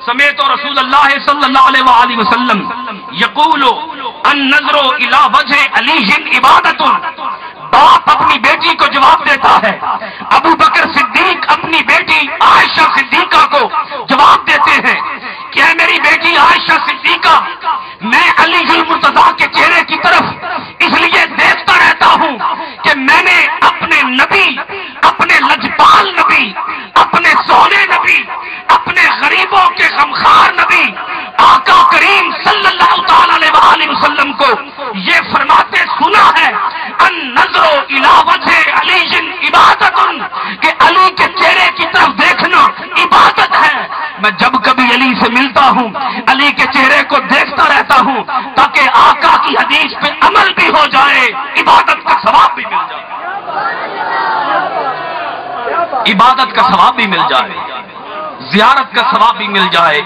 سمیت رسول اللہ صلی اللہ علیہ وآلہ وسلم یقول النظر الی وجہ علی عبادت. باپ اپنی بیٹی کو جواب دیتا ہے، ابو بکر صدیق اپنی بیٹی عائشہ صدیقہ کو جواب دیتے ہیں کہ اے میری بیٹی عائشہ صدیقہ، میں علی المرتضیٰ کے چہرے کی طرف اس لیے دیکھتا رہتا ہوں کہ میں نے اپنے نبی، اپنے لجپال نبی، اپنے سونے نبی، اپنے غریبوں کے غمخوار نبی آقا کریم صلی اللہ تعالی علیہ وسلم کو یہ فرماتے سنا ہے النظر الی وجہ علی عبادت، کہ علی کے چہرے کی طرف دیکھنا عبادت ہے. میں جب کبھی علی سے ملتا ہوں علی کے چہرے کو دیکھتا رہتا ہوں تاکہ آقا کی حدیث پہ عمل بھی ہو جائے، عبادت کا ثواب بھی مل جائے، عبادت کا ثواب بھی مل جائے، زیارت کا ثواب بھی مل جائے.